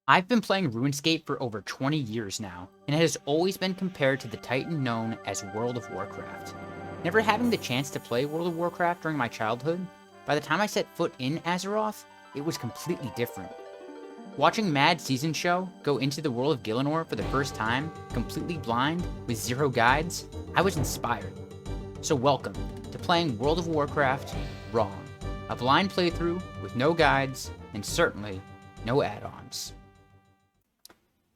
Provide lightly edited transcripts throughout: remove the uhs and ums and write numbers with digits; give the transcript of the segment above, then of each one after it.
I've been playing RuneScape for over 20 years now, and it has always been compared to the titan known as World of Warcraft. Never having the chance to play World of Warcraft during my childhood, by the time I set foot in Azeroth, it was completely different. Watching MadSeasonShow go into the world of Gilenor for the first time, completely blind, with zero guides, I was inspired. So welcome to playing World of Warcraft wrong. A blind playthrough with no guides, and certainly no add-ons.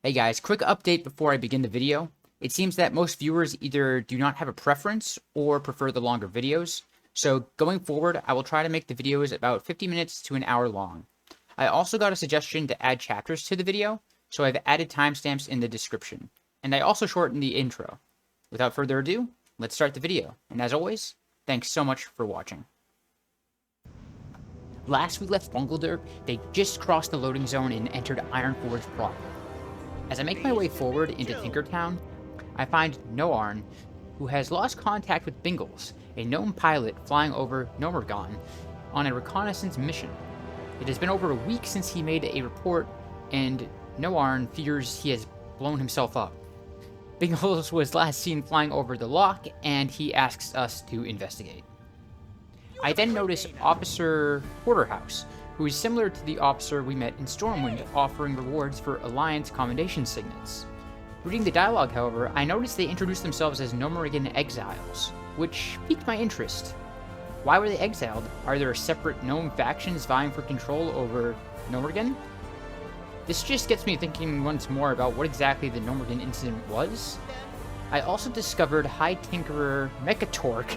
Hey guys, quick update before I begin the video. It seems that most viewers either do not have a preference or prefer the longer videos, so going forward I will try to make the videos about 50 minutes to an hour long. I also got a suggestion to add chapters to the video, so I've added timestamps in the description, and I also shortened the intro. Without further ado, let's start the video, and as always, thanks so much for watching. Last we left Bungleder, they just crossed the loading zone and entered Ironforge proper. As I make my way forward into Tinkertown, I find Noarn, who has lost contact with Bingles, a gnome pilot flying over Dun Morogh on a reconnaissance mission. It has been over a week since he made a report, and Noarn fears he has blown himself up. Bingles was last seen flying over the loch, and he asks us to investigate. I then notice Officer Porterhouse, who is similar to the officer we met in Stormwind, offering rewards for Alliance commendation signets. Reading the dialogue, however, I noticed they introduced themselves as Gnomergan exiles, which piqued my interest. Why were they exiled? Are there separate gnome factions vying for control over Gnomergan? This just gets me thinking once more about what exactly the Gnomergan incident was. I also discovered High Tinkerer Mechatork,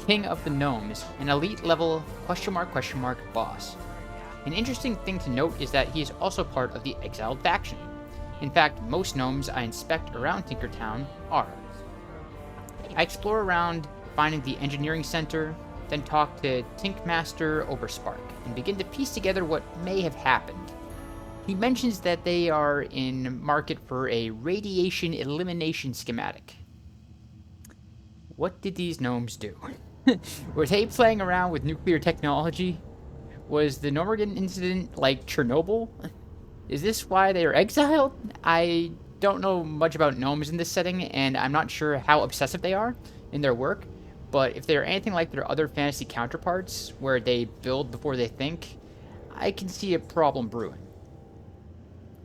King of the Gnomes, an elite level question mark boss. An interesting thing to note is that he is also part of the exiled faction. In fact, most gnomes I inspect around Tinkertown are. I explore around, finding the engineering center, then talk to Tinkmaster Oberspark, and begin to piece together what may have happened. He mentions that they are in market for a radiation elimination schematic. What did these gnomes do? Were they playing around with nuclear technology? Was the Gnomergan incident like Chernobyl? Is this why they are exiled? I don't know much about gnomes in this setting, and I'm not sure how obsessive they are in their work, but if they are anything like their other fantasy counterparts, where they build before they think, I can see a problem brewing.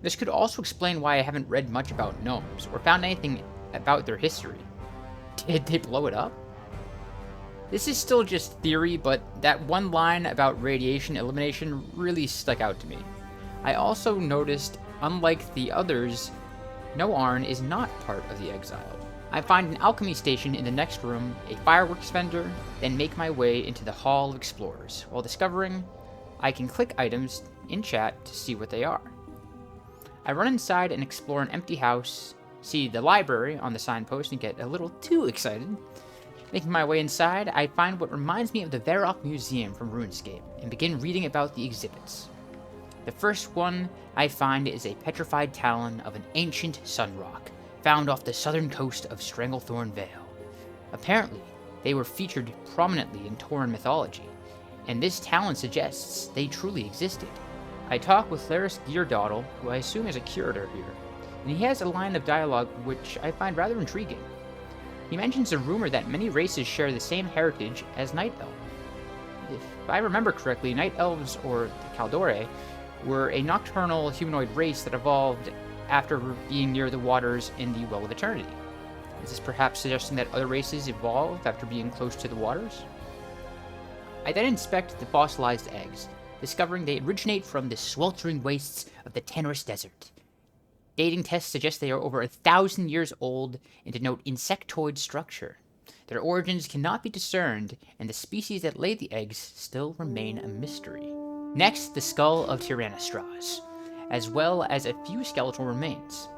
This could also explain why I haven't read much about gnomes, or found anything about their history. Did they blow it up? This is still just theory, but that one line about radiation elimination really stuck out to me. I also noticed, unlike the others, Noarn is not part of the exile. I find an alchemy station in the next room, a fireworks vendor, then make my way into the Hall of Explorers. While discovering, I can click items in chat to see what they are. I run inside and explore an empty house, see the library on the signpost and get a little too excited. Making my way inside, I find what reminds me of the Varrock Museum from RuneScape, and begin reading about the exhibits. The first one I find is a petrified talon of an ancient sun rock, found off the southern coast of Stranglethorn Vale. Apparently, they were featured prominently in Tauren mythology, and this talon suggests they truly existed. I talk with Laris Geardoddle, who I assume is a curator here, and he has a line of dialogue which I find rather intriguing. He mentions a rumor that many races share the same heritage as Night Elf. If I remember correctly, Night Elves, or the Kaldore, were a nocturnal humanoid race that evolved after being near the waters in the Well of Eternity. Is this perhaps suggesting that other races evolve after being close to the waters? I then inspect the fossilized eggs, discovering they originate from the sweltering wastes of the Tenorous Desert. Dating tests suggest they are over 1,000 years old and denote insectoid structure. Their origins cannot be discerned, and the species that laid the eggs still remain a mystery. Next, the skull of Tyrannostraz, as well as a few skeletal remains.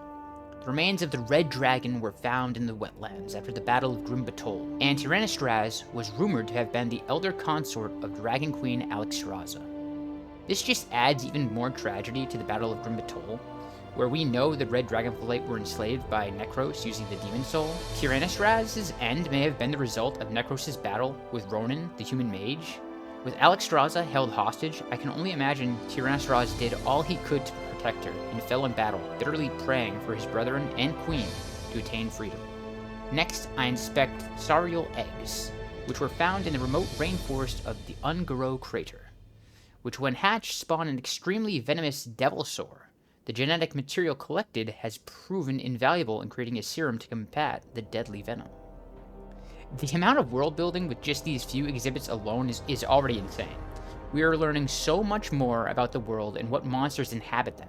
The remains of the Red Dragon were found in the wetlands after the Battle of Grim Batol, and Tyrannostraz was rumored to have been the elder consort of Dragon Queen Alexstrasza. This just adds even more tragedy to the Battle of Grim Batol, where we know the Red Dragonflight were enslaved by Necros using the Demon Soul. Tyrannostraz's end may have been the result of Necros' battle with Ronan, the human mage. With Alexstrasza held hostage, I can only imagine Tyrannostraz did all he could to protect protector and fell in battle, bitterly praying for his brethren and queen to attain freedom. Next, I inspect saurial eggs, which were found in the remote rainforest of the Dun Morogh crater, which when hatched spawn an extremely venomous devilsaur. The genetic material collected has proven invaluable in creating a serum to combat the deadly venom. The amount of world building with just these few exhibits alone is already insane. We are learning so much more about the world and what monsters inhabit them.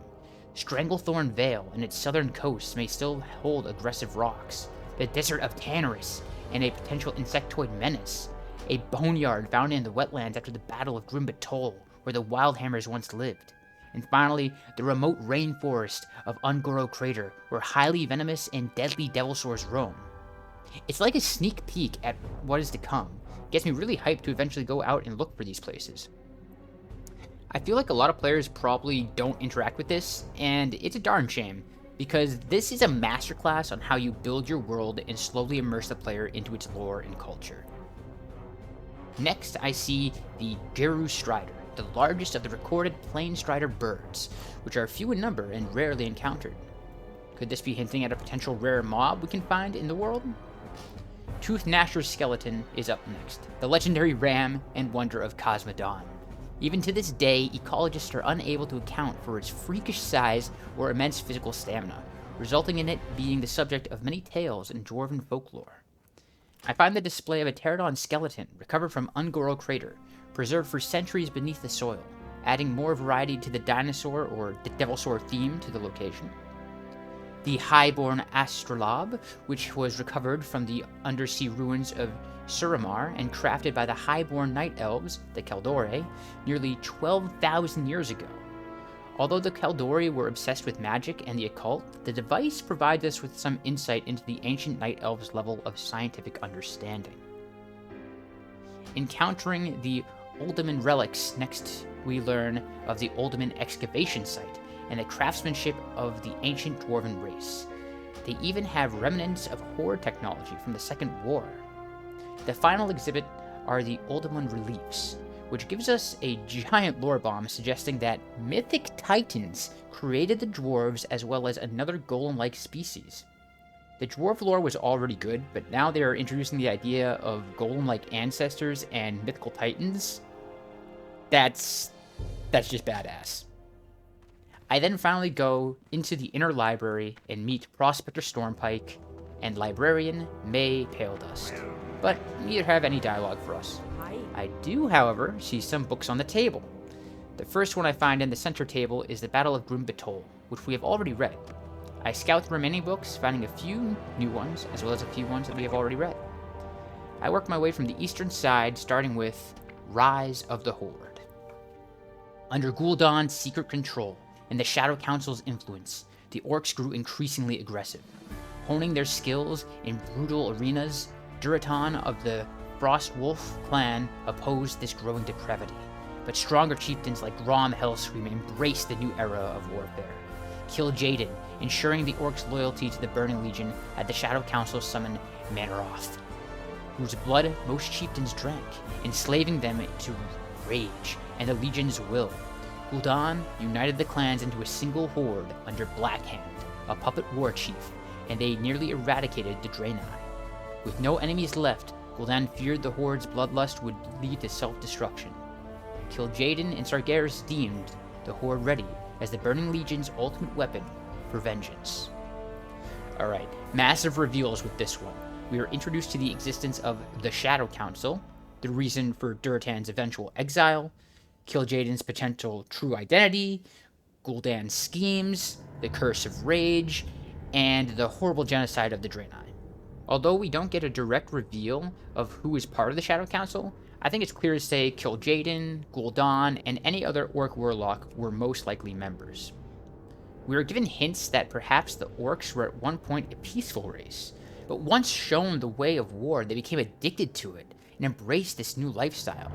Stranglethorn Vale and its southern coasts may still hold aggressive rocks. The desert of Tanarus and a potential insectoid menace. A boneyard found in the wetlands after the Battle of Grimbatol, where the Wildhammers once lived. And finally, the remote rainforest of Dun Morogh crater, where highly venomous and deadly devilsaurs roam. It's like a sneak peek at what is to come. It gets me really hyped to eventually go out and look for these places. I feel like a lot of players probably don't interact with this, and it's a darn shame, because this is a masterclass on how you build your world and slowly immerse the player into its lore and culture. Next, I see the Geru Strider, the largest of the recorded plain strider birds, which are few in number and rarely encountered. Could this be hinting at a potential rare mob we can find in the world? Tooth Gnasher's skeleton is up next, the legendary ram and wonder of Cosmodan. Even to this day, ecologists are unable to account for its freakish size or immense physical stamina, resulting in it being the subject of many tales in dwarven folklore. I find the display of a pterodon skeleton recovered from Dun Morogh crater, preserved for centuries beneath the soil, adding more variety to the dinosaur or the devilsaur theme to the location. The highborn astrolabe, which was recovered from the undersea ruins of Suramar and crafted by the highborn night elves, the Kaldore, nearly 12,000 years ago. Although the Kaldore were obsessed with magic and the occult, the device provides us with some insight into the ancient night elves' level of scientific understanding. Encountering the Uldaman relics, next we learn of the Uldaman excavation site and the craftsmanship of the ancient dwarven race. They even have remnants of horde technology from the Second War. The final exhibit are the Uldaman reliefs, which gives us a giant lore bomb suggesting that mythic titans created the dwarves as well as another golem-like species. The dwarf lore was already good, but now they are introducing the idea of golem-like ancestors and mythical titans. That's just badass. I then finally go into the inner library and meet Prospector Stormpike and Librarian May Paledust, but neither have any dialogue for us. I do, however, see some books on the table. The first one I find in the center table is the Battle of Grimbatol, which we have already read. I scout the remaining books, finding a few new ones, as well as a few ones that we have already read. I work my way from the eastern side, starting with Rise of the Horde. Under Gul'dan's secret control and the Shadow Council's influence, the orcs grew increasingly aggressive. Honing their skills in brutal arenas, Durotan of the Frostwolf clan opposed this growing depravity, but stronger chieftains like Rom Hellscream embraced the new era of warfare. Kil'jaeden, ensuring the orcs' loyalty to the Burning Legion, had the Shadow Council summon Manaroth, whose blood most chieftains drank, enslaving them to rage and the Legion's will. Gul'dan united the clans into a single horde under Blackhand, a puppet war chief, and they nearly eradicated the Draenei. With no enemies left, Gul'dan feared the horde's bloodlust would lead to self-destruction. Kil'jaeden and Sargeras deemed the horde ready as the Burning Legion's ultimate weapon for vengeance. Alright, massive reveals with this one. We are introduced to the existence of the Shadow Council, the reason for Durotan's eventual exile, Kil'jaeden's potential true identity, Gul'dan's schemes, the Curse of Rage, and the horrible genocide of the Draenei. Although we don't get a direct reveal of who is part of the Shadow Council, I think it's clear to say Kil'jaeden, Gul'dan, and any other orc warlock were most likely members. We are given hints that perhaps the orcs were at one point a peaceful race, but once shown the way of war, they became addicted to it and embraced this new lifestyle.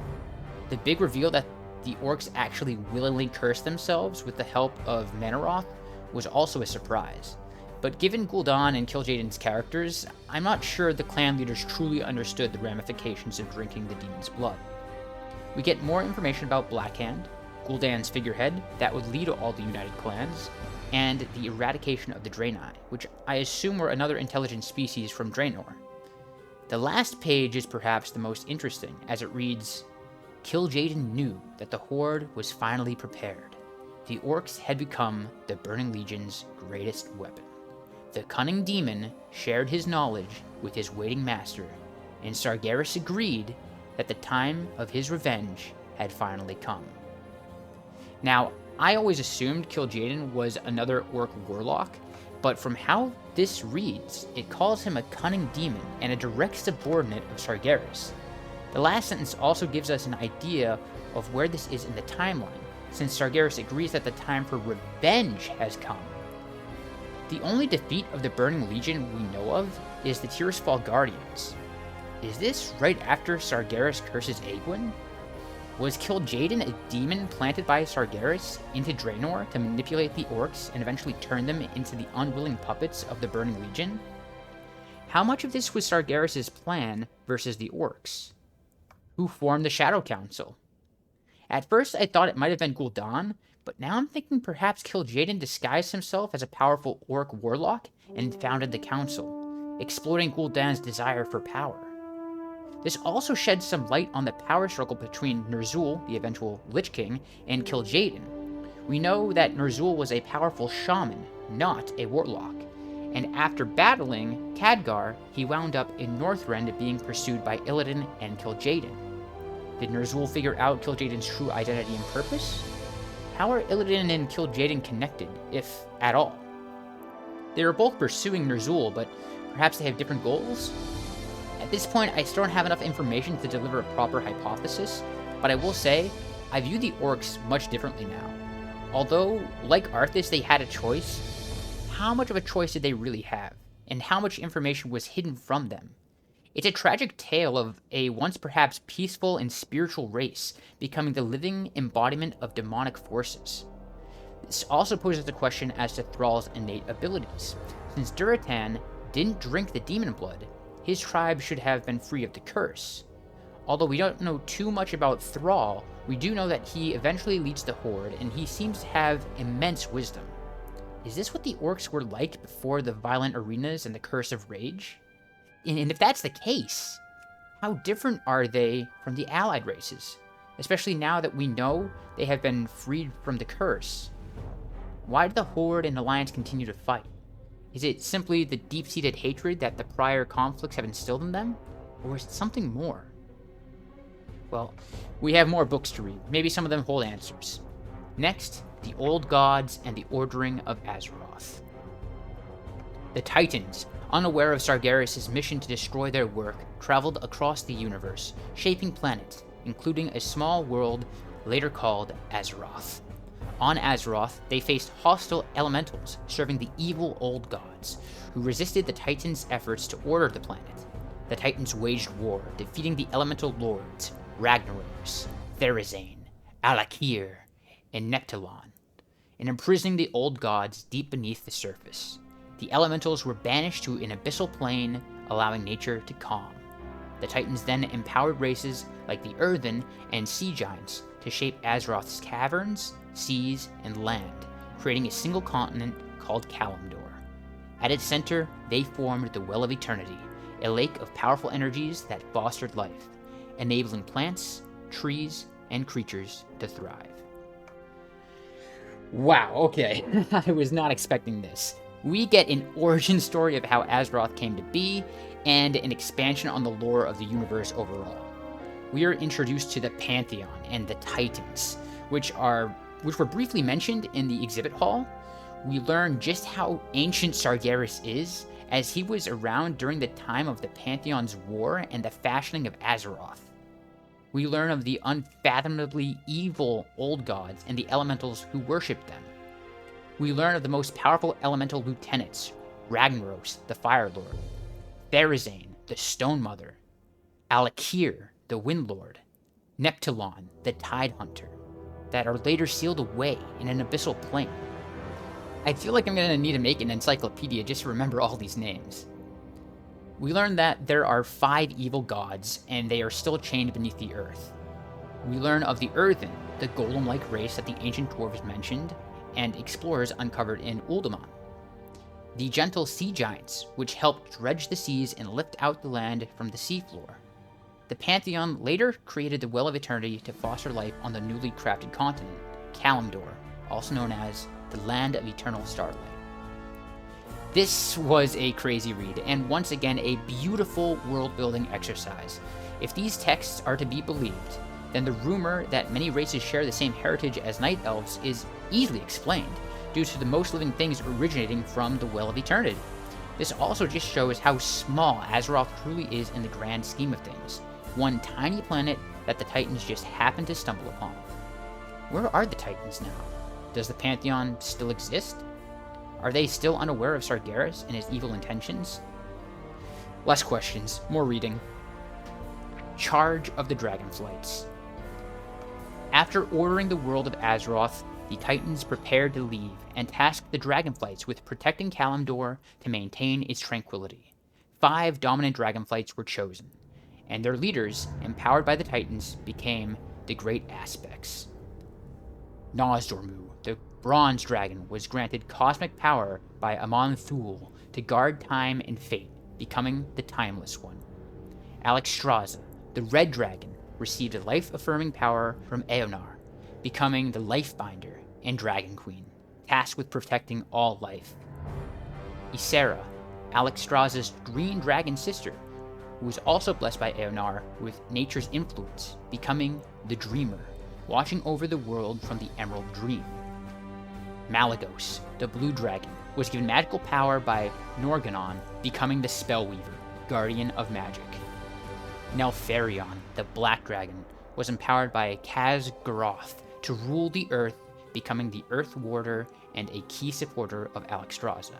The big reveal that the orcs actually willingly cursed themselves with the help of Manaroth was also a surprise. But given Gul'dan and Kil'jaeden's characters, I'm not sure the clan leaders truly understood the ramifications of drinking the demon's blood. We get more information about Blackhand, Gul'dan's figurehead that would lead all the united clans, and the eradication of the Draenei, which I assume were another intelligent species from Draenor. The last page is perhaps the most interesting, as it reads, Kil'jaeden knew that the Horde was finally prepared. The orcs had become the Burning Legion's greatest weapon. The cunning demon shared his knowledge with his waiting master, and Sargeras agreed that the time of his revenge had finally come. Now, I always assumed Kil'jaeden was another orc warlock, but from how this reads, it calls him a cunning demon and a direct subordinate of Sargeras. The last sentence also gives us an idea of where this is in the timeline, since Sargeras agrees that the time for revenge has come. The only defeat of the Burning Legion we know of is the Tirisfal Guardians. Is this right after Sargeras curses Egwene? Was Kil'jaeden a demon planted by Sargeras into Draenor to manipulate the orcs and eventually turn them into the unwilling puppets of the Burning Legion? How much of this was Sargeras' plan versus the orcs? Who formed the Shadow Council? At first I thought it might have been Gul'dan, but now I'm thinking perhaps Kil'jaeden disguised himself as a powerful orc warlock and founded the council, exploiting Gul'dan's desire for power. This also sheds some light on the power struggle between Ner'zhul, the eventual Lich King, and Kil'jaeden. We know that Ner'zhul was a powerful shaman, not a warlock, and after battling Khadgar, he wound up in Northrend being pursued by Illidan and Kil'jaeden. Did Ner'zhul figure out Kil'jaeden's true identity and purpose? How are Illidan and Kil'jaeden connected, if at all? They are both pursuing Ner'zhul, but perhaps they have different goals? At this point, I still don't have enough information to deliver a proper hypothesis, but I will say, I view the orcs much differently now. Although, like Arthas, they had a choice, how much of a choice did they really have? And how much information was hidden from them? It's a tragic tale of a once perhaps peaceful and spiritual race becoming the living embodiment of demonic forces. This also poses the question as to Thrall's innate abilities. Since Durotan didn't drink the demon blood, his tribe should have been free of the curse. Although we don't know too much about Thrall, we do know that he eventually leads the Horde, and he seems to have immense wisdom. Is this what the orcs were like before the violent arenas and the Curse of Rage? And if that's the case, how different are they from the allied races? Especially now that we know they have been freed from the curse. Why do the Horde and Alliance continue to fight? Is it simply the deep-seated hatred that the prior conflicts have instilled in them? Or is it something more? Well, we have more books to read. Maybe some of them hold answers. Next, the Old Gods and the Ordering of Azeroth. The Titans, unaware of Sargeras' mission to destroy their work, traveled across the universe, shaping planets, including a small world later called Azeroth. On Azeroth, they faced hostile elementals serving the evil Old Gods, who resisted the Titans' efforts to order the planet. The Titans waged war, defeating the elemental lords, Ragnaros, Therazane, Alakir, and Neptulon, and imprisoning the Old Gods deep beneath the surface. The elementals were banished to an abyssal plane, allowing nature to calm. The Titans then empowered races like the Earthen and Sea Giants to shape Azeroth's caverns, seas, and land, creating a single continent called Kalimdor. At its center, they formed the Well of Eternity, a lake of powerful energies that fostered life, enabling plants, trees, and creatures to thrive. Wow, okay. I was not expecting this. We get an origin story of how Azeroth came to be, and an expansion on the lore of the universe overall. We are introduced to the Pantheon and the Titans, which were briefly mentioned in the exhibit hall. We learn just how ancient Sargeras is, as he was around during the time of the Pantheon's war and the fashioning of Azeroth. We learn of the unfathomably evil Old Gods and the elementals who worshipped them. We learn of the most powerful elemental lieutenants, Ragnaros, the Fire Lord, Therazane, the Stone Mother, Alakir, the Wind Lord, Neptulon, the Tide Hunter, that are later sealed away in an abyssal plane. I feel like I'm going to need to make an encyclopedia just to remember all these names. We learn that there are 5 evil gods, and they are still chained beneath the earth. We learn of the Earthen, the golem-like race that the ancient dwarves mentioned, and explorers uncovered in Uldaman. The gentle sea giants, which helped dredge the seas and lift out the land from the seafloor. The Pantheon later created the Well of Eternity to foster life on the newly crafted continent, Kalimdor, also known as the Land of Eternal Starlight. This was a crazy read, and once again a beautiful world-building exercise. If these texts are to be believed, then the rumor that many races share the same heritage as Night Elves is easily explained, due to the most living things originating from the Well of Eternity. This also just shows how small Azeroth truly is in the grand scheme of things, one tiny planet that the Titans just happen to stumble upon. Where are the Titans now? Does the Pantheon still exist? Are they still unaware of Sargeras and his evil intentions? Less questions, more reading. Charge of the Dragonflights. After ordering the world of Azeroth, the Titans prepared to leave and tasked the Dragonflights with protecting Kalimdor to maintain its tranquility. 5 dominant Dragonflights were chosen, and their leaders, empowered by the Titans, became the Great Aspects. Nozdormu, the Bronze Dragon, was granted cosmic power by Amon Thul to guard time and fate, becoming the Timeless One. Alexstrasza, the Red Dragon, received a life-affirming power from Eonar, becoming the Lifebinder and Dragon Queen, tasked with protecting all life. Ysera, Alexstrasza's green dragon sister, who was also blessed by Eonar with nature's influence, becoming the Dreamer, watching over the world from the Emerald Dream. Malygos, the blue dragon, was given magical power by Norgannon, becoming the Spellweaver, guardian of magic. Neltharion, the black dragon, was empowered by Khaz'goroth to rule the earth, becoming the Earth Warder and a key supporter of Alexstrasza.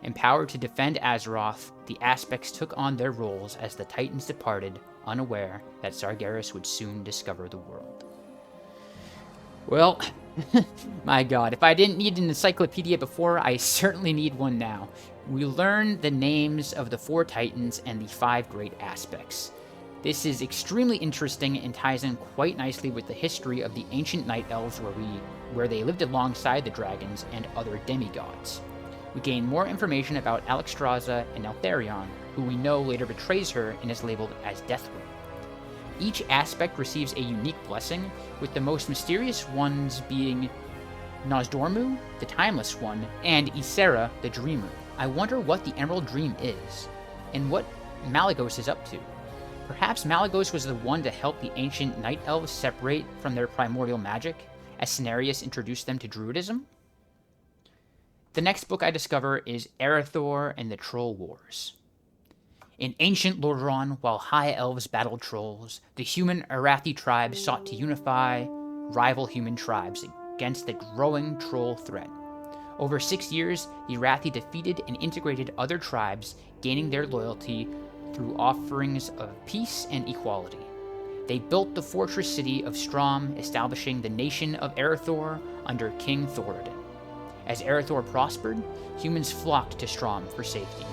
Empowered to defend Azeroth, the Aspects took on their roles as the Titans departed, unaware that Sargeras would soon discover the world. Well, my god, if I didn't need an encyclopedia before, I certainly need one now. We learn the names of the 4 Titans and the 5 Great Aspects. This is extremely interesting and ties in quite nicely with the history of the ancient Night Elves where they lived alongside the dragons and other demigods. We gain more information about Alexstrasza and Neltharion, who we know later betrays her and is labeled as Deathwing. Each aspect receives a unique blessing, with the most mysterious ones being Nozdormu, the Timeless One, and Ysera, the Dreamer. I wonder what the Emerald Dream is, and what Malygos is up to. Perhaps Malygos was the one to help the ancient Night Elves separate from their primordial magic, as Cenarius introduced them to Druidism? The next book I discover is Erethdor and the Troll Wars. In ancient Lordaeron, while high elves battled trolls, the human Arathi tribes sought to unify rival human tribes against the growing troll threat. Over 6 years, the Arathi defeated and integrated other tribes, gaining their loyalty through offerings of peace and equality. They built the fortress city of Strom, establishing the nation of Erethdor under King Thoradin. As Erethdor prospered, humans flocked to Strom for safety.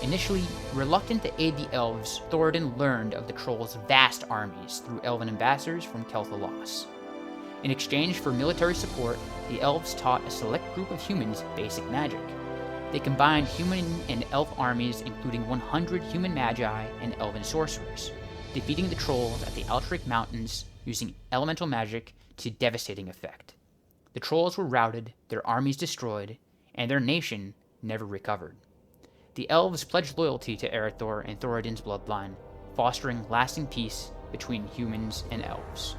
Initially reluctant to aid the elves, Thoradin learned of the trolls' vast armies through elven ambassadors from Kel'Thalas. In exchange for military support, the elves taught a select group of humans basic magic. They combined human and elf armies, including 100 human magi and elven sorcerers, defeating the trolls at the Altric Mountains using elemental magic to devastating effect. The trolls were routed, their armies destroyed, and their nation never recovered. The elves pledged loyalty to Erethdor and Thoradin's bloodline, fostering lasting peace between humans and elves.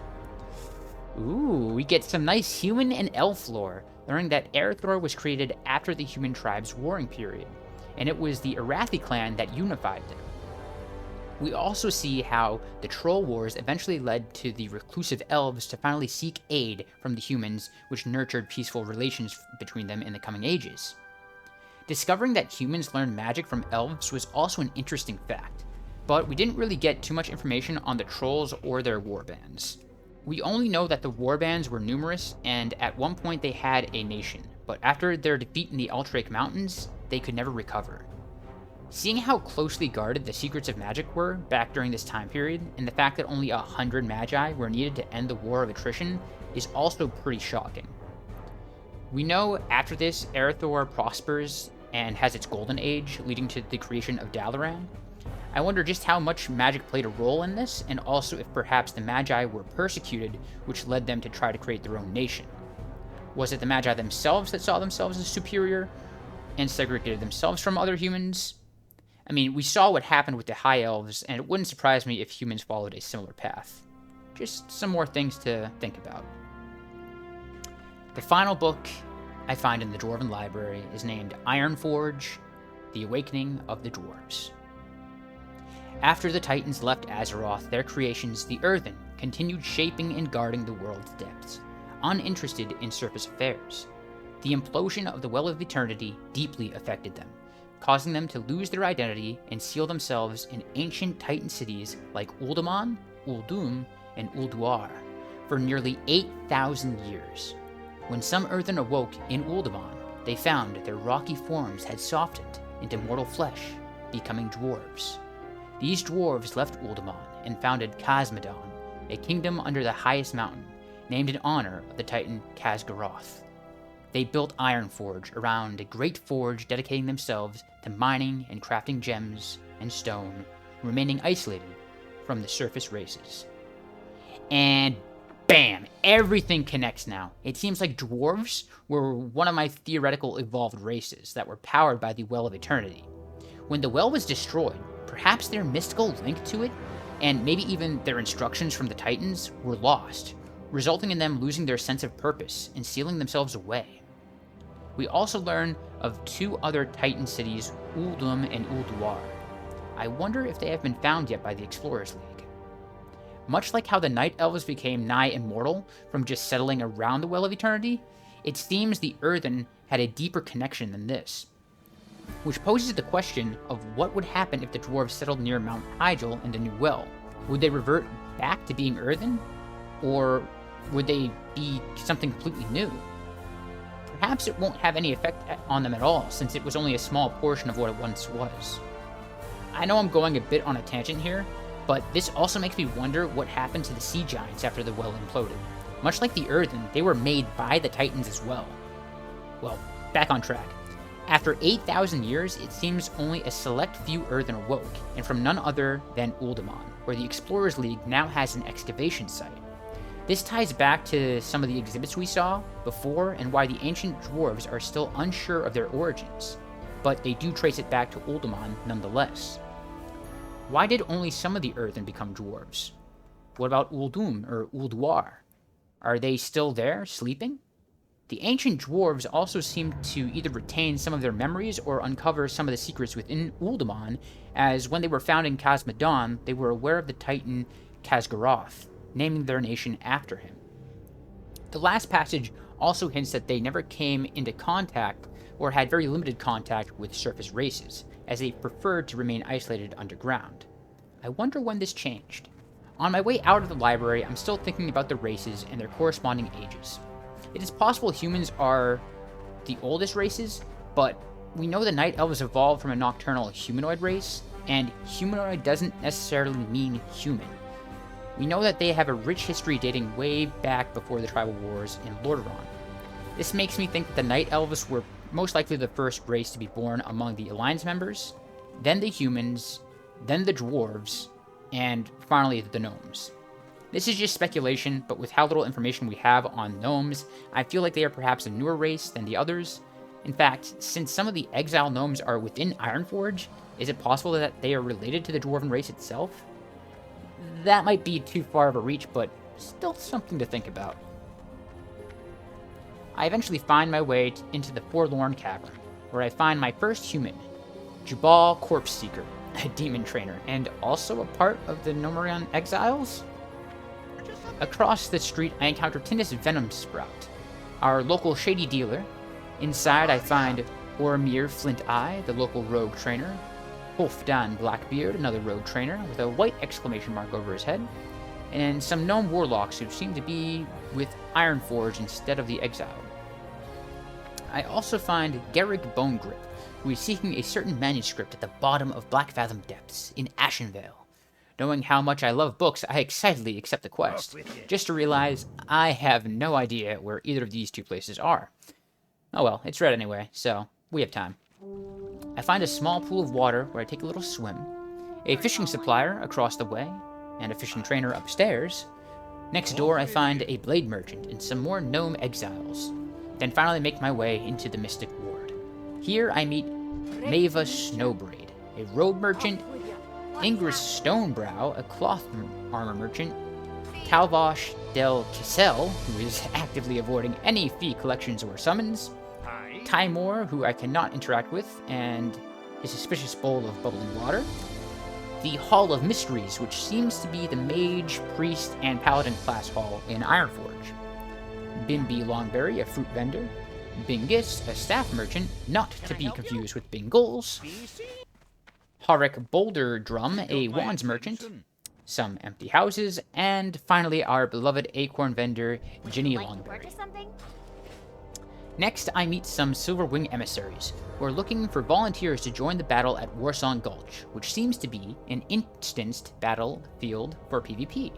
Ooh, we get some nice human and elf lore, learning that Erethdor was created after the human tribe's warring period, and it was the Arathi clan that unified them. We also see how the Troll Wars eventually led to the reclusive elves to finally seek aid from the humans, which nurtured peaceful relations between them in the coming ages. Discovering that humans learned magic from elves was also an interesting fact, but we didn't really get too much information on the trolls or their warbands. We only know that the warbands were numerous, and at one point they had a nation, but after their defeat in the Altric Mountains, they could never recover. Seeing how closely guarded the secrets of magic were back during this time period, and the fact that only 100 magi were needed to end the war of attrition is also pretty shocking. We know after this, Erethdor prospers and has its golden age, leading to the creation of Dalaran. I wonder just how much magic played a role in this, and also if perhaps the magi were persecuted, which led them to try to create their own nation. Was it the magi themselves that saw themselves as superior and segregated themselves from other humans? I mean, we saw what happened with the High Elves, and it wouldn't surprise me if humans followed a similar path. Just some more things to think about. The final book I find in the Dwarven Library is named Ironforge, The Awakening of the Dwarves. After the Titans left Azeroth, their creations, the Earthen, continued shaping and guarding the world's depths, uninterested in surface affairs. The implosion of the Well of Eternity deeply affected them, causing them to lose their identity and seal themselves in ancient Titan cities like Uldaman, Uldum, and Ulduar for nearly 8,000 years. When some Earthen awoke in Uldaman, they found their rocky forms had softened into mortal flesh, becoming dwarves. These dwarves left Uldaman and founded Khazmodan, a kingdom under the highest mountain, named in honor of the Titan Khaz'goroth. They built Ironforge around a great forge, dedicating themselves to mining and crafting gems and stone, remaining isolated from the surface races. And bam! Everything connects now. It seems like dwarves were one of my theoretical evolved races that were powered by the Well of Eternity. When the well was destroyed, perhaps their mystical link to it, and maybe even their instructions from the Titans, were lost, resulting in them losing their sense of purpose and sealing themselves away. We also learn of two other Titan cities, Uldum and Ulduar. I wonder if they have been found yet by the Explorers League. Much like how the Night Elves became nigh immortal from just settling around the Well of Eternity, it seems the Earthen had a deeper connection than this, which poses the question of what would happen if the dwarves settled near Mount Hyjal in the new well. Would they revert back to being Earthen? Or would they be something completely new? Perhaps it won't have any effect on them at all, since it was only a small portion of what it once was. I know I'm going a bit on a tangent here, but this also makes me wonder what happened to the sea giants after the well imploded. Much like the Earthen, they were made by the Titans as well. Well, back on track. After 8,000 years, it seems only a select few Earthen awoke, and from none other than Uldaman, where the Explorers League now has an excavation site. This ties back to some of the exhibits we saw before and why the ancient dwarves are still unsure of their origins, but they do trace it back to Uldaman nonetheless. Why did only some of the Earthen become dwarves? What about Uldum or Ulduar? Are they still there, sleeping? The ancient dwarves also seem to either retain some of their memories or uncover some of the secrets within Uldaman, as when they were found in Khazmodan, they were aware of the Titan Khaz'goroth, naming their nation after him. The last passage also hints that they never came into contact or had very limited contact with surface races, as they preferred to remain isolated underground. I wonder when this changed. On my way out of the library, I'm still thinking about the races and their corresponding ages. It is possible humans are the oldest races, but we know the Night Elves evolved from a nocturnal humanoid race, and humanoid doesn't necessarily mean human. We know that they have a rich history dating way back before the tribal wars in Lordaeron. This makes me think that the Night Elves were most likely the first race to be born among the Alliance members, then the humans, then the dwarves, and finally the gnomes. This is just speculation, but with how little information we have on gnomes, I feel like they are perhaps a newer race than the others. In fact, since some of the exile gnomes are within Ironforge, is it possible that they are related to the dwarven race itself? That might be too far of a reach, but still something to think about. I eventually find my way into the Forlorn Cavern, where I find my first human, Jubal Corpse Seeker, a demon trainer, and also a part of the Gnomorian exiles? Across the street, I encounter Tinnis Venom Sprout, our local shady dealer. Inside, I find Ormir Flint Eye, the local rogue trainer, Hulfdan Blackbeard, another rogue trainer, with a white exclamation mark over his head, and some gnome warlocks who seem to be with Ironforge instead of the exile. I also find Garrick Bonegrip, who is seeking a certain manuscript at the bottom of Blackfathom Depths in Ashenvale. Knowing how much I love books, I excitedly accept the quest, just to realize I have no idea where either of these two places are. Oh well, it's red anyway, so we have time. I find a small pool of water where I take a little swim, a fishing supplier across the way, and a fishing trainer upstairs. Next door, I find a blade merchant and some more gnome exiles, then finally make my way into the Mystic Ward. Here I meet Maeva Snowbraid, a robe merchant, Ingress Stonebrow, a cloth armor merchant, Talvosh Del Kissel, who is actively avoiding any fee collections or summons, Timor, who I cannot interact with, and his suspicious bowl of bubbling water, the Hall of Mysteries, which seems to be the mage, priest, and paladin class hall in Ironforge, Bimby Longberry, a fruit vendor, Bingus, a staff merchant, not to be confused with Bingles, Horik Boulder Drum, a wands merchant, some empty houses, and finally our beloved acorn vendor, Ginny Longberry. Next, I meet some Silverwing emissaries, who are looking for volunteers to join the battle at Warsong Gulch, which seems to be an instanced battlefield for PvP.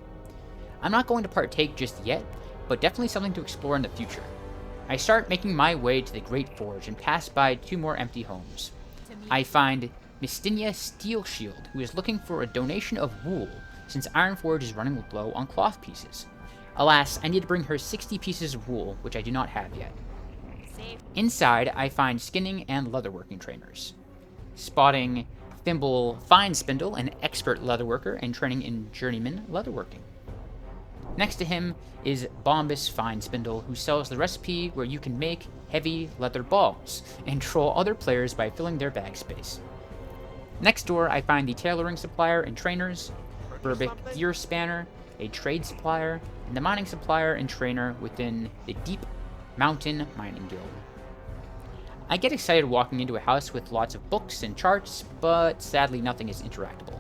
I'm not going to partake just yet, but definitely something to explore in the future. I start making my way to the Great Forge and pass by 2 more empty homes. I find Mystinia Steelshield, who is looking for a donation of wool, since Ironforge is running low on cloth pieces. Alas, I need to bring her 60 pieces of wool, which I do not have yet. Inside, I find skinning and leatherworking trainers. Spotting Thimble Finespindle, an expert leatherworker and training in journeyman leatherworking. Next to him is Bombus Finespindle, who sells the recipe where you can make heavy leather balls and troll other players by filling their bag space. Next door, I find the tailoring supplier and trainers, Burbic Gear Spanner, a trade supplier, and the mining supplier and trainer within the Deep Mountain Mining Guild. I get excited walking into a house with lots of books and charts, but sadly nothing is interactable.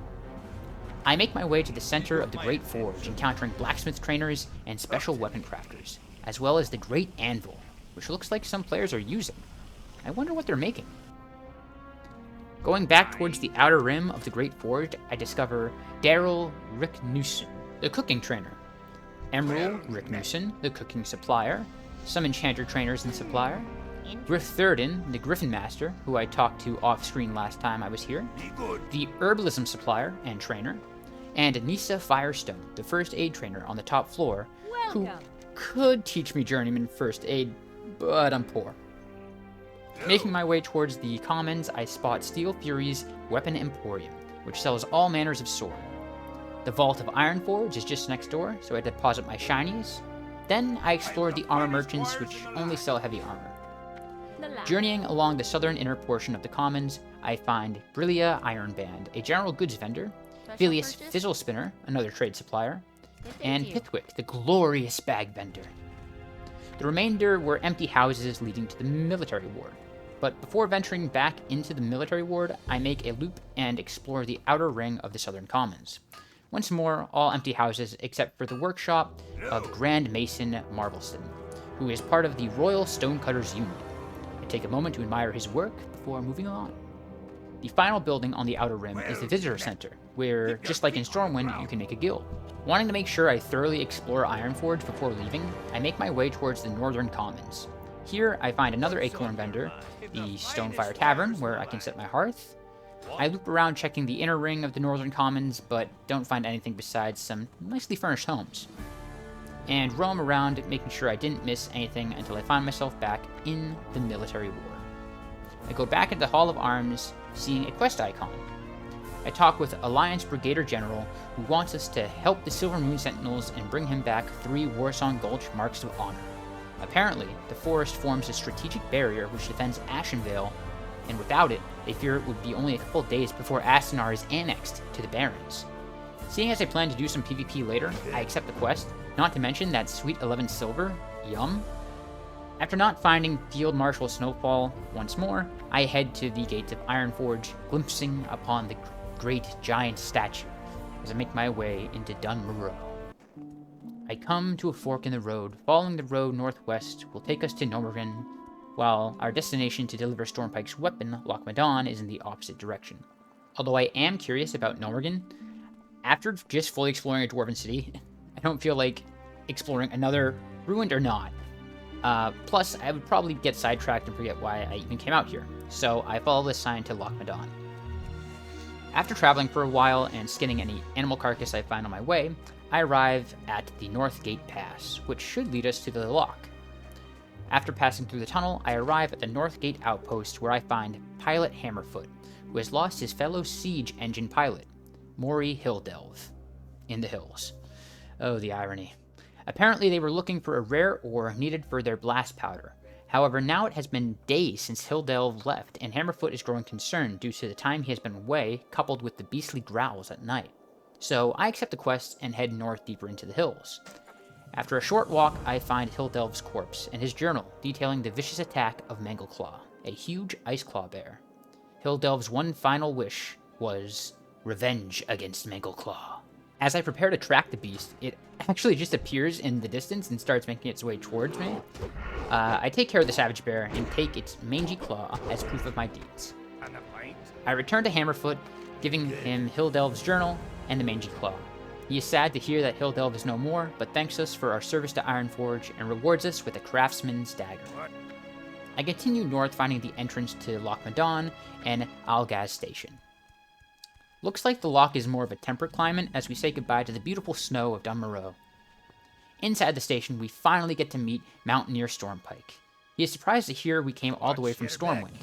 I make my way to the center of the Great Forge, encountering blacksmith trainers and special weapon crafters, as well as the Great Anvil, which looks like some players are using. I wonder what they're making. Going back towards the outer rim of the Great Forge, I discover Daryl Ricknewson, the cooking trainer, Emerald Ricknewson, the cooking supplier, some enchanter trainers and supplier, Griff Thurden, the Griffin Master, who I talked to off-screen last time I was here, the herbalism supplier and trainer, and Nisa Firestone, the first aid trainer on the top floor, who could teach me journeyman first aid, but I'm poor. Making my way towards the commons, I spot Steel Fury's Weapon Emporium, which sells all manners of sword. The Vault of Ironforge is just next door, so I deposit my shinies. Then I explore the armor merchants, which only sell heavy armor. Journeying along the southern inner portion of the commons, I find Brillia Ironband, a general goods vendor, Vilius Fizzle Spinner, another trade supplier, and Pithwick, the glorious bag vendor. The remainder were empty houses leading to the military ward. But before venturing back into the military ward, I make a loop and explore the outer ring of the southern commons. Once more, all empty houses except for the workshop of Grand Mason Marbleston, who is part of the Royal Stonecutters Union. I take a moment to admire his work before moving on. The final building on the outer rim is the Visitor Center, where, just like in Stormwind, you can make a guild. Wanting to make sure I thoroughly explore Ironforge before leaving, I make my way towards the northern commons. Here, I find another acorn vendor, the Stonefire Tavern, where I can set my hearth. I loop around checking the inner ring of the northern commons, but don't find anything besides some nicely furnished homes. And roam around, making sure I didn't miss anything until I find myself back in the military ward. I go back into the Hall of Arms, seeing a quest icon. I talk with Alliance Brigadier General, who wants us to help the Silver Moon Sentinels and bring him back 3 Warsong Gulch Marks of Honor. Apparently, the forest forms a strategic barrier which defends Ashenvale, and without it, they fear it would be only a couple days before Astenar is annexed to the Barrens. Seeing as I plan to do some PvP later, I accept the quest, not to mention that sweet 11 silver, yum. After not finding Field Marshal Snowfall once more, I head to the gates of Ironforge, glimpsing upon the great giant statue as I make my way into Dun Morogh. I come to a fork in the road. Following the road northwest will take us to Gnomeregan, while our destination to deliver Stormpike's weapon, Loch Modan, is in the opposite direction. Although I am curious about Gnomergan, after just fully exploring a dwarven city, I don't feel like exploring another, ruined or not. Plus, I would probably get sidetracked and forget why I even came out here, so I follow this sign to Loch Modan. After traveling for a while and skinning any animal carcass I find on my way, I arrive at the North Gate Pass, which should lead us to the loch. After passing through the tunnel, I arrive at the North Gate outpost where I find Pilot Hammerfoot, who has lost his fellow siege engine pilot, Maury Hilldelve, in the hills. Oh, the irony. Apparently they were looking for a rare ore needed for their blast powder. However, now it has been days since Hilldelve left, and Hammerfoot is growing concerned due to the time he has been away, coupled with the beastly growls at night. So I accept the quest and head north deeper into the hills. After a short walk, I find Hilldelve's corpse and his journal detailing the vicious attack of Mangleclaw, a huge ice claw bear. Hilldelve's one final wish was revenge against Mangleclaw. As I prepare to track the beast, it actually just appears in the distance and starts making its way towards me. I take care of the savage bear and take its mangy claw as proof of my deeds. I return to Hammerfoot, giving him Hilldelve's journal and the mangy claw. He is sad to hear that Hilldelve is no more, but thanks us for our service to Ironforge and rewards us with a craftsman's dagger. I continue north, finding the entrance to Loch Modan and Algaz Station. Looks like the loch is more of a temperate climate as we say goodbye to the beautiful snow of Dun Morogh. Inside the station, we finally get to meet Mountaineer Stormpike. He is surprised to hear we came all the way from Stormwind.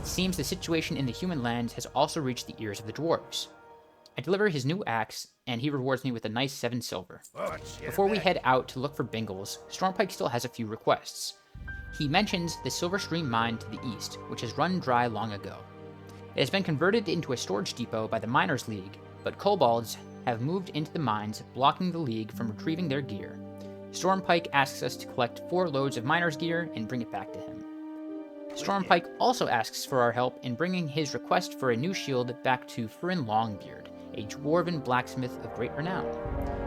It seems the situation in the human lands has also reached the ears of the dwarves. I deliver his new axe, and he rewards me with a nice 7 silver. Before we head out to look for Bingles, Stormpike still has a few requests. He mentions the Silver Stream mine to the east, which has run dry long ago. It has been converted into a storage depot by the Miners' League, but kobolds have moved into the mines, blocking the League from retrieving their gear. Stormpike asks us to collect 4 loads of miners' gear and bring it back to him. Stormpike also asks for our help in bringing his request for a new shield back to Furin Longbeard, a dwarven blacksmith of great renown,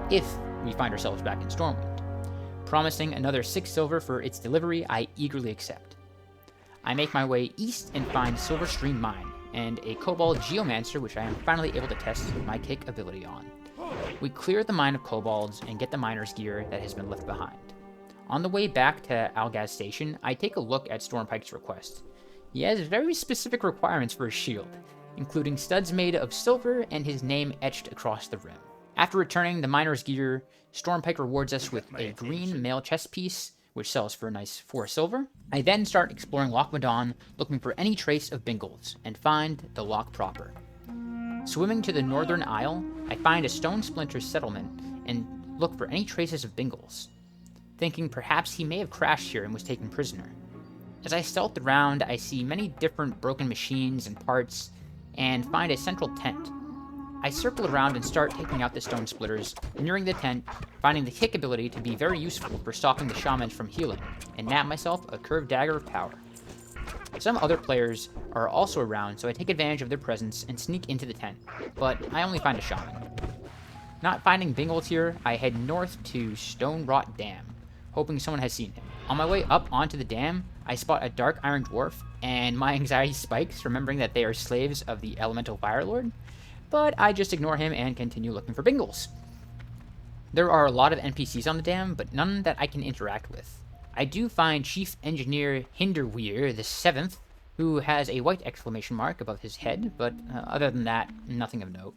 if we find ourselves back in Stormwind. Promising another 6 silver for its delivery, I eagerly accept. I make my way east and find Silver Stream Mine, and a kobold geomancer which I am finally able to test my kick ability on. We clear the mine of kobolds and get the miner's gear that has been left behind. On the way back to Algaz Station, I take a look at Stormpike's request. He has very specific requirements for his shield, including studs made of silver and his name etched across the rim. After returning the miner's gear, Stormpike rewards us with a green mail chest piece, which sells for a nice 4 silver. I then start exploring Loch Modan, looking for any trace of Bingles, and find the loch proper. Swimming to the northern isle, I find a stone splinter settlement and look for any traces of Bingles, thinking perhaps he may have crashed here and was taken prisoner. As I stealth around, I see many different broken machines and parts, and find a central tent. I circle around and start taking out the stone splitters, nearing the tent, finding the kick ability to be very useful for stopping the shamans from healing, and nab myself a curved dagger of power. Some other players are also around, so I take advantage of their presence and sneak into the tent, but I only find a shaman. Not finding Bingles here, I head north to Stone Rot Dam, hoping someone has seen him. On my way up onto the dam, I spot a dark iron dwarf, and my anxiety spikes, remembering that they are slaves of the elemental fire lord, but I just ignore him and continue looking for Bingles. There are a lot of NPCs on the dam, but none that I can interact with. I do find Chief Engineer Hinderweir the 7th, who has a white exclamation mark above his head, but other than that, nothing of note.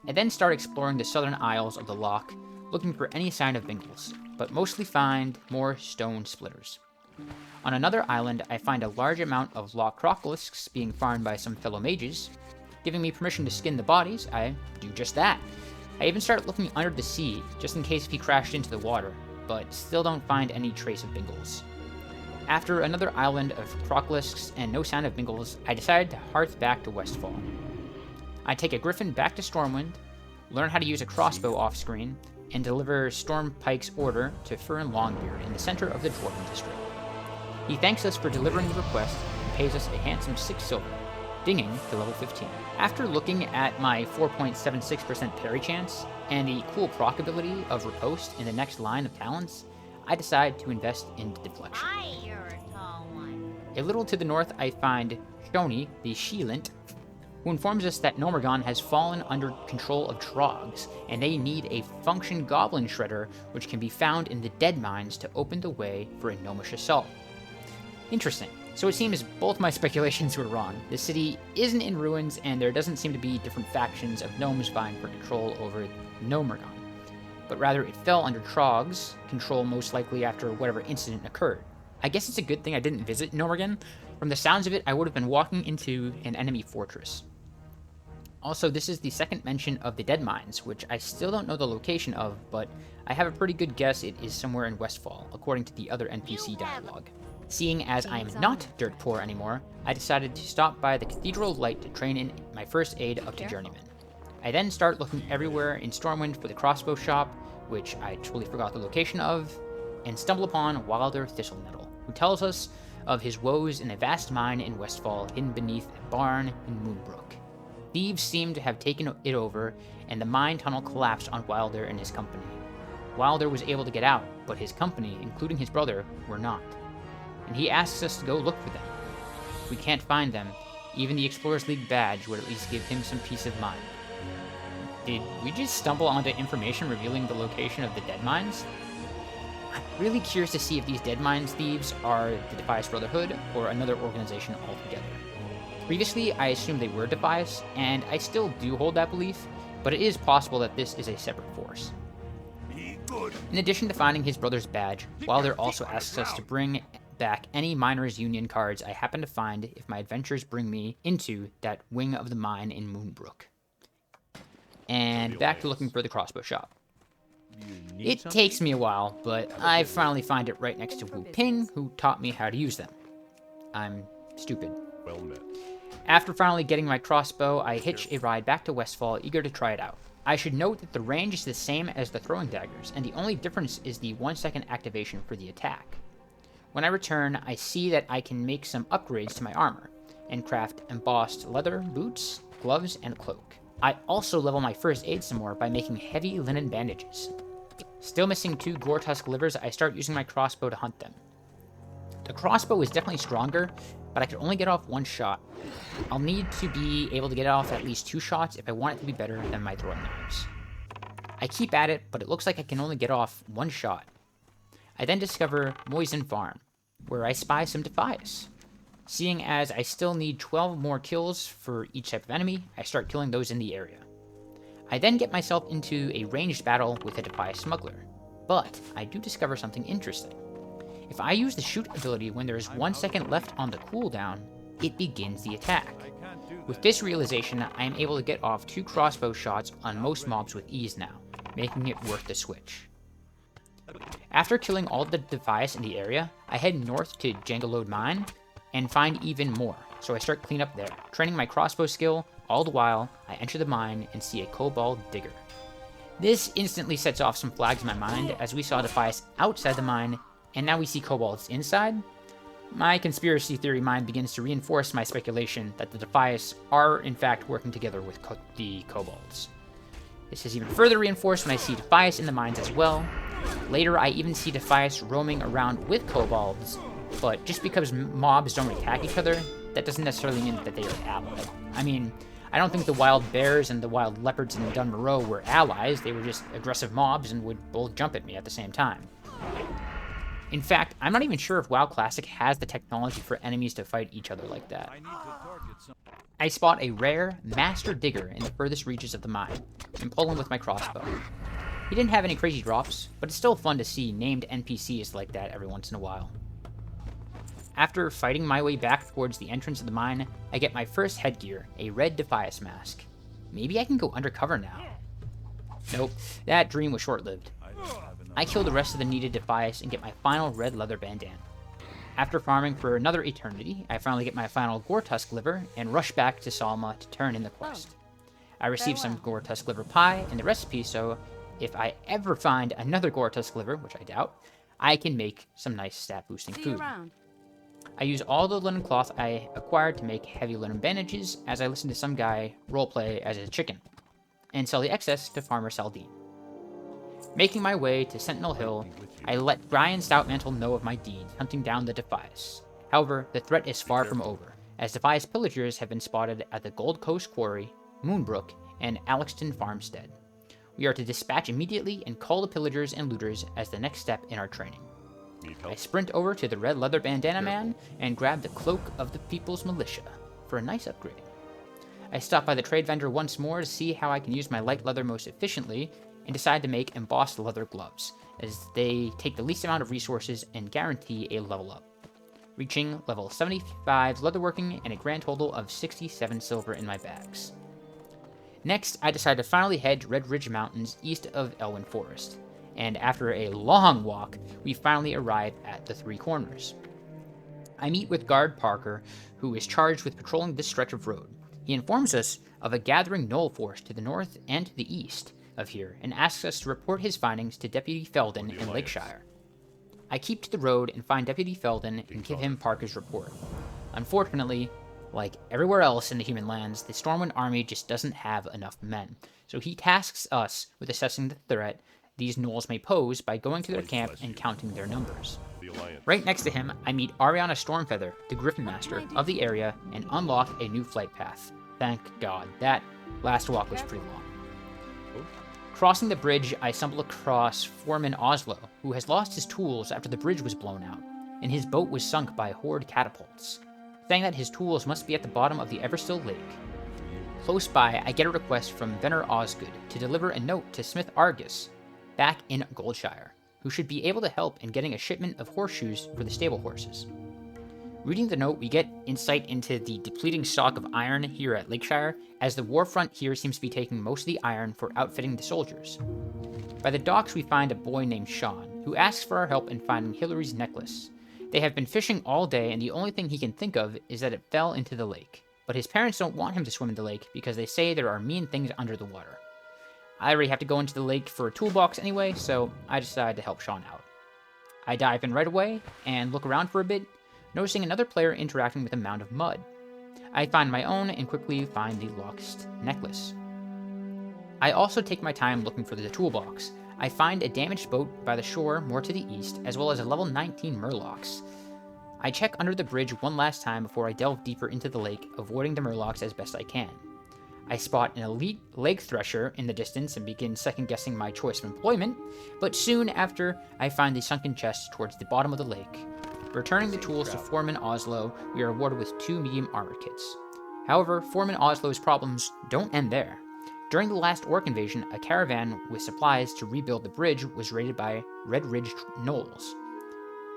I then start exploring the southern isles of the loch, looking for any sign of Bingles, but mostly find more stone splitters. On another island, I find a large amount of loch crocolisks being farmed by some fellow mages. Giving me permission to skin the bodies, I do just that. I even start looking under the sea, just in case if he crashed into the water, but still don't find any trace of Bingles. After another island of crocolisks and no sign of Bingles, I decide to hearth back to Westfall. I take a griffin back to Stormwind, learn how to use a crossbow off-screen, and deliver Stormpike's order to Furin Longbeard in the center of the Dwarven district. He thanks us for delivering the request and pays us a handsome 6 silver, dinging to level 15. After looking at my 4.76% parry chance and the cool proc ability of Riposte in the next line of talents, I decide to invest in deflection. Hi, you're a tall one. A little to the north, I find Shoni, the Shilint, who informs us that Gnomeregan has fallen under control of Trogs, and they need a function goblin shredder which can be found in the dead mines to open the way for a gnomish assault. Interesting. So it seems both my speculations were wrong. The city isn't in ruins, and there doesn't seem to be different factions of gnomes vying for control over Gnomeregan, but rather it fell under Trogs' control most likely after whatever incident occurred. I guess it's a good thing I didn't visit Gnomeregan. From the sounds of it, I would have been walking into an enemy fortress. Also, this is the second mention of the Dead Mines, which I still don't know the location of, but I have a pretty good guess it is somewhere in Westfall, according to the other NPC dialogue. Seeing as I am not dirt poor anymore, I decided to stop by the Cathedral Light to train in my first aid up to Journeyman. I then start looking everywhere in Stormwind for the crossbow shop, which I totally forgot the location of, and stumble upon Wilder Thistlenettle, who tells us of his woes in a vast mine in Westfall hidden beneath a barn in Moonbrook. Thieves seem to have taken it over, and the mine tunnel collapsed on Wilder and his company. Wilder was able to get out, but his company, including his brother, were not. And he asks us to go look for them. If we can't find them, even the Explorers League badge would at least give him some peace of mind. Did we just stumble onto information revealing the location of the Dead Mines? I'm really curious to see if these Dead Mines thieves are the Defias Brotherhood or another organization altogether. Previously, I assumed they were Defias, and I still do hold that belief, but it is possible that this is a separate force. In addition to finding his brother's badge, Wilder also asks us to bring back any Miners' Union cards I happen to find if my adventures bring me into that wing of the mine in Moonbrook. And back to looking for the crossbow shop. It takes me a while, but I finally find it right next to Wu Ping, who taught me how to use them. I'm stupid. Well met. After finally getting my crossbow, I hitch a ride back to Westfall, eager to try it out. I should note that the range is the same as the throwing daggers, and the only difference is the 1-second activation for the attack. When I return, I see that I can make some upgrades to my armor, and craft embossed leather, boots, gloves, and a cloak. I also level my first aid some more by making heavy linen bandages. Still missing 2 Gore-Tusk livers, I start using my crossbow to hunt them. The crossbow is definitely stronger, but I can only get off 1 shot. I'll need to be able to get off at least 2 shots if I want it to be better than my throwing knives. I keep at it, but it looks like I can only get off 1 shot. I then discover Moisen Farm, where I spy some Defias. Seeing as I still need 12 more kills for each type of enemy, I start killing those in the area. I then get myself into a ranged battle with a Defias smuggler, but I do discover something interesting. If I use the shoot ability when there is 1 second left on the cooldown, it begins the attack. With this realization, I am able to get off 2 crossbow shots on most mobs with ease now, making it worth the switch. After killing all the Defias in the area, I head north to Jangalode Mine and find even more, so I start clean up there, training my crossbow skill. All the while, I enter the mine and see a kobold digger. This instantly sets off some flags in my mind, as we saw Defias outside the mine, and now we see kobolds inside. My conspiracy theory mind begins to reinforce my speculation that the Defias are in fact working together with the kobolds. This is even further reinforced when I see Defias in the mines as well. Later, I even see Defias roaming around with kobolds, but just because mobs don't attack each other, that doesn't necessarily mean that they are allied. I mean, I don't think the wild bears and the wild leopards in Dun Morogh were allies. They were just aggressive mobs and would both jump at me at the same time. In fact, I'm not even sure if WoW Classic has the technology for enemies to fight each other like that. I spot a rare Master Digger in the furthest reaches of the mine, and pull him with my crossbow. He didn't have any crazy drops, but it's still fun to see named NPCs like that every once in a while. After fighting my way back towards the entrance of the mine, I get my first headgear, a red Defias mask. Maybe I can go undercover now. Nope, that dream was short-lived. I kill the rest of the needed Defias and get my final red leather bandana. After farming for another eternity, I finally get my final Gore-Tusk liver and rush back to Salma to turn in the quest. I receive some Gore-Tusk liver pie and the recipe, so if I ever find another Gore-Tusk liver, which I doubt, I can make some nice stat-boosting food. I use all the linen cloth I acquired to make heavy linen bandages as I listen to some guy roleplay as a chicken, and sell the excess to Farmer Saldine. Making my way to Sentinel Hill, I let Brian Stoutmantle know of my deed, hunting down the Defias. However, the threat is far from over, as Defias pillagers have been spotted at the Gold Coast Quarry, Moonbrook, and Alexton Farmstead. We are to dispatch immediately and call the pillagers and looters as the next step in our training. I sprint over to the red leather bandana man and grab the cloak of the People's Militia for a nice upgrade. I stop by the trade vendor once more to see how I can use my light leather most efficiently and decide to make embossed leather gloves, as they take the least amount of resources and guarantee a level up, reaching level 75 leatherworking and a grand total of 67 silver in my bags. Next, I decide to finally head to Redridge Mountains east of Elwyn Forest, and after a long walk, we finally arrive at the Three Corners. I meet with Guard Parker, who is charged with patrolling this stretch of road. He informs us of a gathering gnoll force to the north and to the east of here, and asks us to report his findings to Deputy Felden in Lakeshire. I keep to the road and find Deputy Felden and give him Parker's report. Unfortunately, like everywhere else in the human lands, the Stormwind army just doesn't have enough men, so he tasks us with assessing the threat these gnolls may pose by going to their camp and counting their numbers. Right next to him, I meet Ariana Stormfeather, the Griffin Master of the area, and unlock a new flight path. Thank God, that last walk was pretty long. Crossing the bridge, I stumble across Foreman Oslo, who has lost his tools after the bridge was blown out, and his boat was sunk by horde catapults, saying that his tools must be at the bottom of the Everstill Lake. Close by, I get a request from Venner Osgood to deliver a note to Smith Argus, back in Goldshire, who should be able to help in getting a shipment of horseshoes for the stable horses. Reading the note, we get insight into the depleting stock of iron here at Lakeshire, as the warfront here seems to be taking most of the iron for outfitting the soldiers. By the docks, we find a boy named Sean, who asks for our help in finding Hillary's necklace. They have been fishing all day, and the only thing he can think of is that it fell into the lake. But his parents don't want him to swim in the lake because they say there are mean things under the water. I already have to go into the lake for a toolbox anyway, so I decide to help Sean out. I dive in right away and look around for a bit, noticing another player interacting with a mound of mud. I find my own and quickly find the lost necklace. I also take my time looking for the toolbox. I find a damaged boat by the shore more to the east, as well as a level 19 murlocs. I check under the bridge one last time before I delve deeper into the lake, avoiding the murlocs as best I can. I spot an elite leg thresher in the distance and begin second-guessing my choice of employment, but soon after, I find the sunken chest towards the bottom of the lake. Returning the tools to Foreman Oslo, we are awarded with 2 medium armor kits. However, Foreman Oslo's problems don't end there. During the last orc invasion, a caravan with supplies to rebuild the bridge was raided by Redridge gnolls,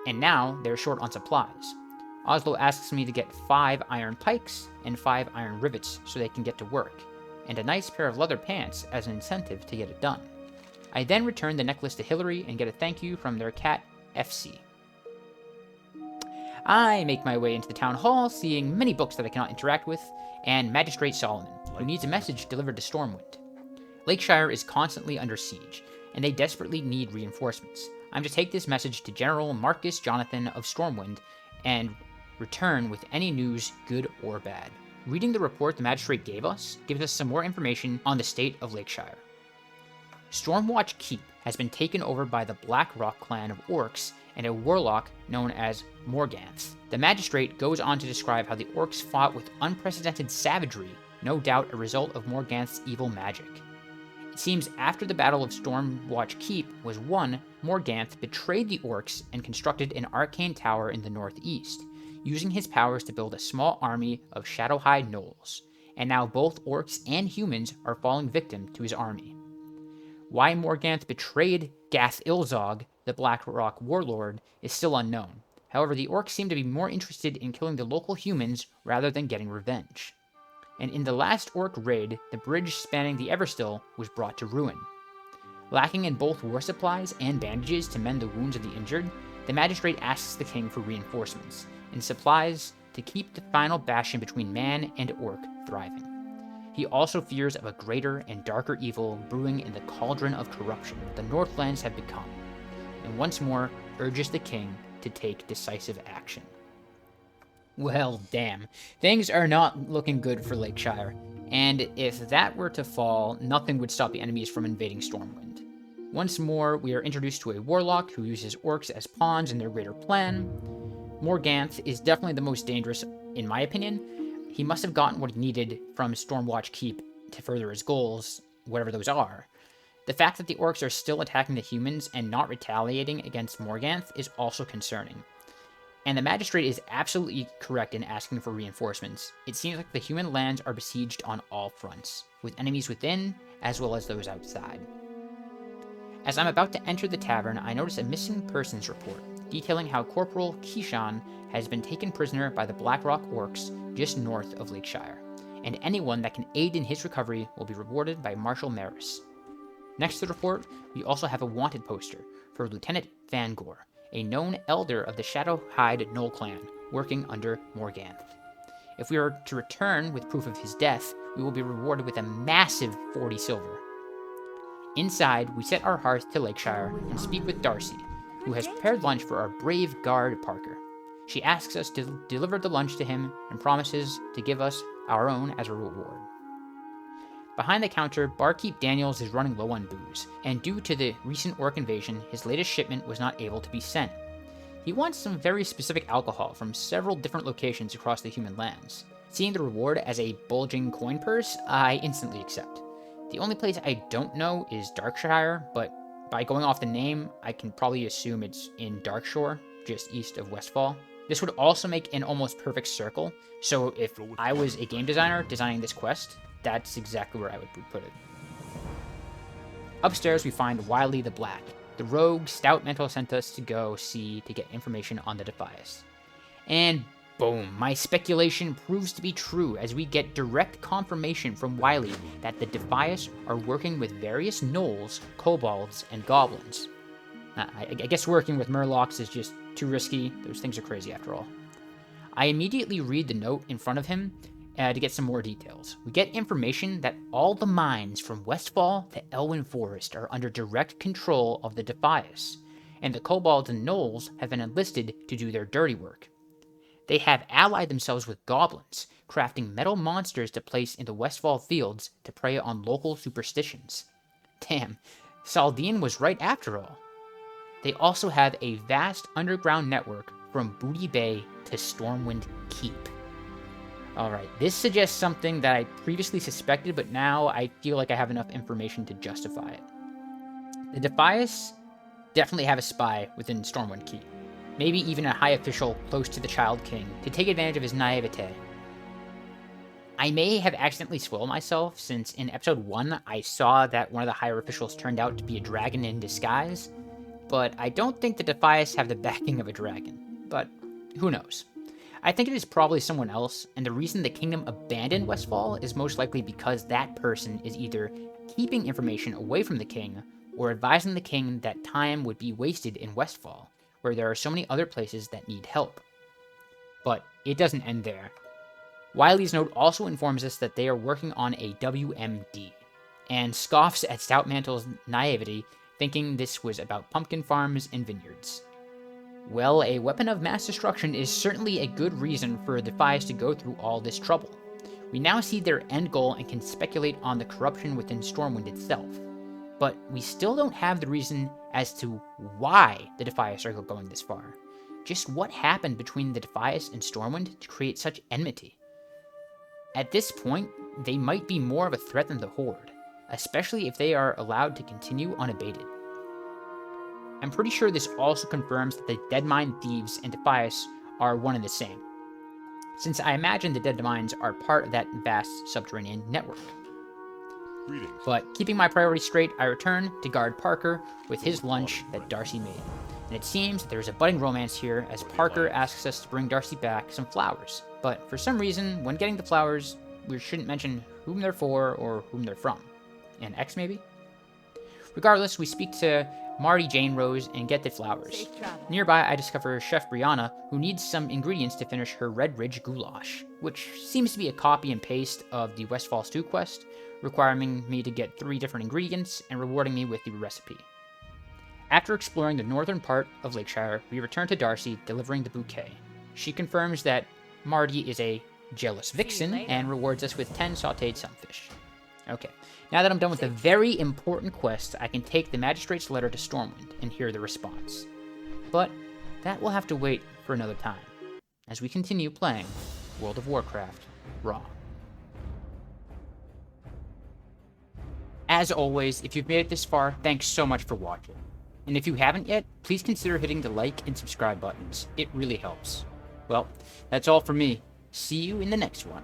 and now they're short on supplies. Oslo asks me to get 5 iron pikes and 5 iron rivets so they can get to work, and a nice pair of leather pants as an incentive to get it done. I then return the necklace to Hillary and get a thank you from their cat, FC. I make my way into the town hall, seeing many books that I cannot interact with, and Magistrate Solomon, who needs a message delivered to Stormwind. Lakeshire is constantly under siege, and they desperately need reinforcements. I'm to take this message to General Marcus Jonathan of Stormwind, and return with any news, good or bad. Reading the report the magistrate gave us gives us some more information on the state of Lakeshire. Stormwatch Keep has been taken over by the Black Rock clan of orcs and a warlock known as Morganth. The magistrate goes on to describe how the orcs fought with unprecedented savagery, no doubt a result of Morganth's evil magic. It seems after the Battle of Stormwatch Keep was won, Morganth betrayed the orcs and constructed an arcane tower in the northeast, using his powers to build a small army of Shadowhide gnolls, and now both orcs and humans are falling victim to his army. Why Morganth betrayed Gath Ilzog, the Black Rock warlord, is still unknown. However, the orcs seem to be more interested in killing the local humans rather than getting revenge. And in the last orc raid, the bridge spanning the Everstill was brought to ruin. Lacking in both war supplies and bandages to mend the wounds of the injured, the magistrate asks the king for reinforcements and supplies to keep the final bastion between man and orc thriving. He also fears of a greater and darker evil brewing in the cauldron of corruption the Northlands have become, and once more urges the king to take decisive action. Well, damn. Things are not looking good for Lakeshire, and if that were to fall, nothing would stop the enemies from invading Stormwind. Once more, we are introduced to a warlock who uses orcs as pawns in their greater plan. Morganth is definitely the most dangerous, in my opinion. He must have gotten what he needed from Stormwatch Keep to further his goals, whatever those are. The fact that the orcs are still attacking the humans and not retaliating against Morganth is also concerning. And the magistrate is absolutely correct in asking for reinforcements. It seems like the human lands are besieged on all fronts, with enemies within as well as those outside. As I'm about to enter the tavern, I notice a missing persons report, detailing how Corporal Kishan has been taken prisoner by the Blackrock orcs just north of Lakeshire, and anyone that can aid in his recovery will be rewarded by Marshal Maris. Next to the report, we also have a wanted poster for Lieutenant Fangor, a known elder of the Shadowhide Knoll clan, working under Morganth. If we are to return with proof of his death, we will be rewarded with a massive 40 silver. Inside, we set our hearts to Lakeshire and speak with Darcy, who has prepared lunch for our brave guard Parker. She asks us to deliver the lunch to him and promises to give us our own as a reward. Behind the counter, Barkeep Daniels is running low on booze, and due to the recent orc invasion, his latest shipment was not able to be sent. He wants some very specific alcohol from several different locations across the human lands. Seeing the reward as a bulging coin purse, I instantly accept. The only place I don't know is Darkshire, but by going off the name, I can probably assume it's in Darkshore, just east of Westfall. This would also make an almost perfect circle, so if I was a game designer designing this quest, that's exactly where I would put it. Upstairs, we find Wiley the Black, the rogue Stout Mental sent us to go see to get information on the Defias. And boom, my speculation proves to be true as we get direct confirmation from Wiley that the Defias are working with various gnolls, kobolds, and goblins. I guess working with murlocs is just too risky. Those things are crazy after all. I immediately read the note in front of him to get some more details. We get information that all the mines from Westfall to Elwyn Forest are under direct control of the Defias, and the kobolds and gnolls have been enlisted to do their dirty work. They have allied themselves with goblins, crafting metal monsters to place in the Westfall fields to prey on local superstitions. Damn, Saldean was right after all. They also have a vast underground network from Booty Bay to Stormwind Keep. Alright, this suggests something that I previously suspected, but now I feel like I have enough information to justify it. The Defias definitely have a spy within Stormwind Keep. Maybe even a high official close to the Child King to take advantage of his naivete. I may have accidentally spoiled myself, since in episode 1 I saw that one of the higher officials turned out to be a dragon in disguise, but I don't think the Defias have the backing of a dragon. But who knows? I think it is probably someone else, and the reason the kingdom abandoned Westfall is most likely because that person is either keeping information away from the king, or advising the king that time would be wasted in Westfall, where there are so many other places that need help. But it doesn't end there. Wiley's note also informs us that they are working on a WMD, and scoffs at Stoutmantle's naivety, thinking this was about pumpkin farms and vineyards. Well, a weapon of mass destruction is certainly a good reason for the Defias to go through all this trouble. We now see their end goal and can speculate on the corruption within Stormwind itself. But we still don't have the reason as to why the Defias are going this far. Just what happened between the Defias and Stormwind to create such enmity? At this point, they might be more of a threat than the Horde, especially if they are allowed to continue unabated. I'm pretty sure this also confirms that the Deadmine Thieves and Defias are one and the same, since I imagine the Deadmines are part of that vast subterranean network. Greetings. But keeping my priorities straight, I return to guard Parker with his lunch that Darcy made. And it seems that there's a budding romance here, as Parker asks us to bring Darcy back some flowers. But for some reason, when getting the flowers, we shouldn't mention whom they're for or whom they're from. An ex, maybe? Regardless, we speak to Marty Jane Rose and get the flowers. Nearby, I discover Chef Brianna, who needs some ingredients to finish her Redridge goulash, which seems to be a copy and paste of the Westfall Stew quest, requiring me to get 3 different ingredients and rewarding me with the recipe. After exploring the northern part of Lakeshire, we return to Darcy, delivering the bouquet. She confirms that Marty is a jealous vixen and rewards us with 10 sauteed sunfish. Okay, now that I'm done with the very important quest, I can take the magistrate's letter to Stormwind and hear the response. But that will have to wait for another time, as we continue playing World of Warcraft Raw. As always, if you've made it this far, thanks so much for watching. And if you haven't yet, please consider hitting the like and subscribe buttons. It really helps. Well, that's all from me. See you in the next one.